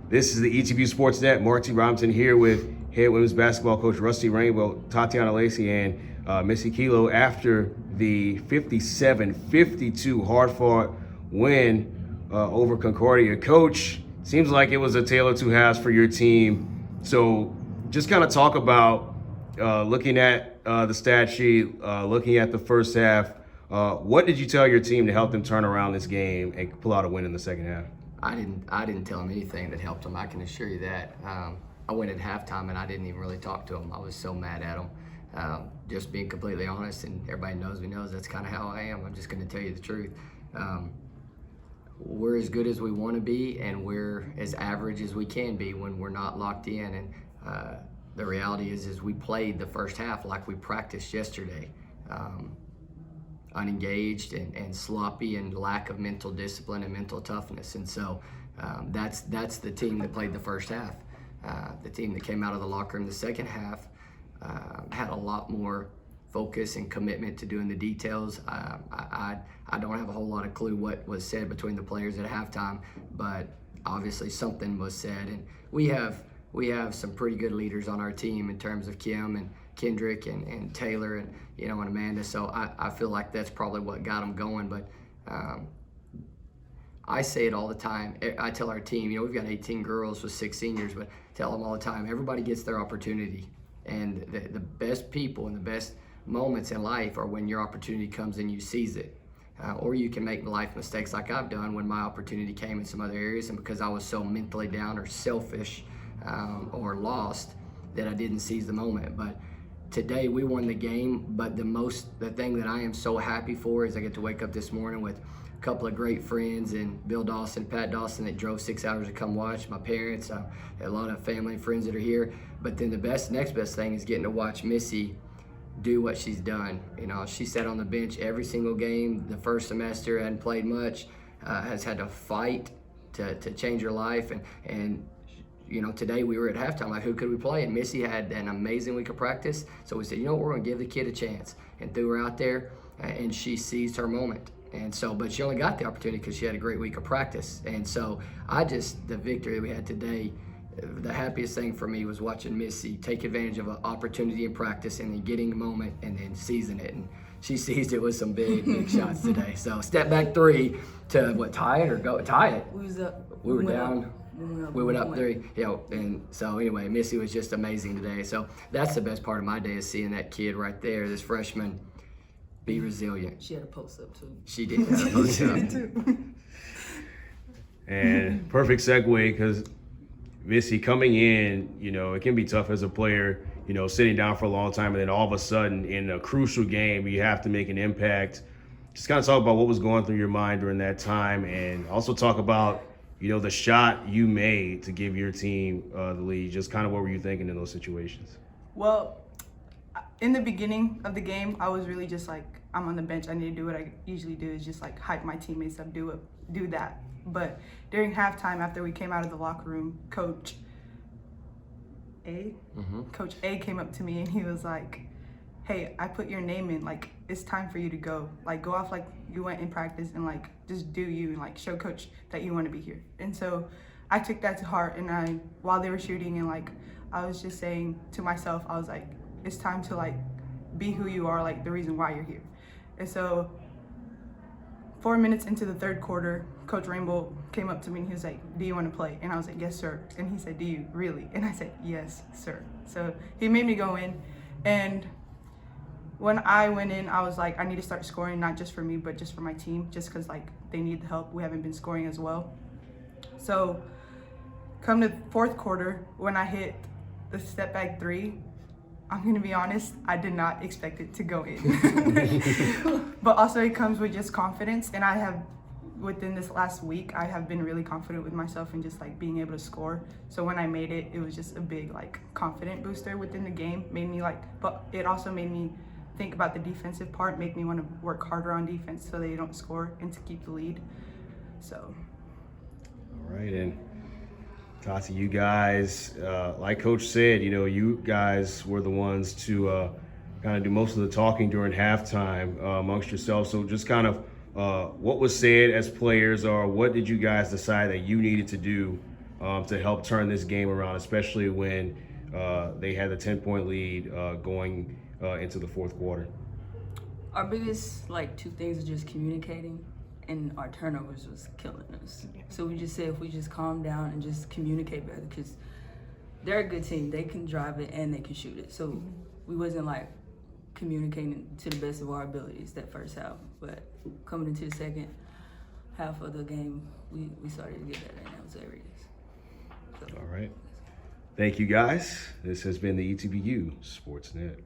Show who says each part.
Speaker 1: This is the ETB Sportsnet. Mark T. Robinson here with head women's basketball coach Rusty Rainbolt, Tatyana, Lacey, and Missie Kilo after the 57-52 hard-fought win over Concordia. Coach, seems like it was a tale of two halves for your team. So just kind of talk about looking at the stat sheet, looking at the first half. What did you tell your team to help them turn around this game and pull out a win in the second half?
Speaker 2: I didn't tell them anything that helped them. I can assure you that. I went at halftime and I didn't even really talk to them. I was so mad at them. Just being completely honest, and everybody knows me knows that's kind of how I am. I'm just going to tell you the truth. We're as good as we want to be, and we're as average as we can be when we're not locked in. And the reality is we played the first half like we practiced yesterday. Unengaged and sloppy and lack of mental discipline and mental toughness. And so that's the team that played the first half. The team that came out of the locker room the second half had a lot more focus and commitment to doing the details. I don't have a whole lot of clue what was said between the players at halftime, but obviously something was said. And we have some pretty good leaders on our team in terms of Kim and Kendrick and Taylor and and Amanda. So I feel like that's probably what got them going. But I say it all the time. I tell our team, we've got 18 girls with 6 seniors, but tell them all the time, everybody gets their opportunity. And the best people and the best moments in life are when your opportunity comes and you seize it. Or you can make life mistakes like I've done when my opportunity came in some other areas, and because I was so mentally down or selfish or lost that I didn't seize the moment. But today we won the game, but the thing that I am so happy for is I get to wake up this morning with a couple of great friends, and Bill Dawson, Pat Dawson, that drove 6 hours to come watch, my parents, a lot of family and friends that are here. But then the next best thing is getting to watch Missie do what she's done. She sat on the bench every single game the first semester, hadn't played much, has had to fight to change her life. And today we were at halftime, like, who could we play? And Missie had an amazing week of practice. So we said, we're going to give the kid a chance, and threw her out there, and she seized her moment. And so, but she only got the opportunity because she had a great week of practice. And so the victory that we had today, the happiest thing for me was watching Missie take advantage of an opportunity in practice and then getting a moment and then seizing it. And she seized it with some big shots today. So step back 3 to tie it or go tie it. We were down. We went up 3, and so anyway, Missie was just amazing today. So that's the best part of my day, is seeing that kid right there, this freshman, be resilient.
Speaker 3: She had a post up too.
Speaker 2: She did have a post up.
Speaker 1: And perfect segue, because Missie coming in, it can be tough as a player, sitting down for a long time, and then all of a sudden in a crucial game, you have to make an impact. Just kind of talk about what was going through your mind during that time, and also talk about the shot you made to give your team the lead. Just kind of what were you thinking in those situations?
Speaker 4: Well, in the beginning of the game, I was really just like, I'm on the bench. I need to do what I usually do, is just like hype my teammates up, do that. But during halftime, after we came out of the locker room, Coach A came up to me and he was like, hey, I put your name in, like, it's time for you to go. Like, go off like you went in practice and, like, just do you, and, like, show Coach that you want to be here. And so I took that to heart, and while they were shooting, and, like, I was just saying to myself, I was like, it's time to, like, be who you are, like, the reason why you're here. And so 4 minutes into the third quarter, Coach Rainbolt came up to me and he was like, do you want to play? And I was like, yes, sir. And he said, do you really? And I said, yes, sir. So he made me go in, and when I went in, I was like, I need to start scoring, not just for me, but just for my team, just because, like, they need the help. We haven't been scoring as well. So come to the fourth quarter, when I hit the step back 3, I'm going to be honest, I did not expect it to go in. But also it comes with just confidence. And I have, within this last week, I have been really confident with myself and just, like, being able to score. So when I made it, it was just a big, like, confident booster within the game. Made me, like, but it also made me think about the defensive part, make me want to work harder on defense so they don't score and to keep the lead. So.
Speaker 1: All right, and Tati, you guys, like Coach said, you guys were the ones to kind of do most of the talking during halftime amongst yourselves. So just kind of what was said as players, or what did you guys decide that you needed to do to help turn this game around, especially when they had a 10-point lead going into the fourth quarter?
Speaker 3: Our biggest two things are just communicating, and our turnovers was killing us. So we just said if we just calm down and just communicate better, because they're a good team. They can drive it and they can shoot it. So we wasn't communicating to the best of our abilities that first half. But coming into the second half of the game, we started to get better in those areas. So,
Speaker 1: all right. Thank you, guys. This has been the ETBU Sportsnet.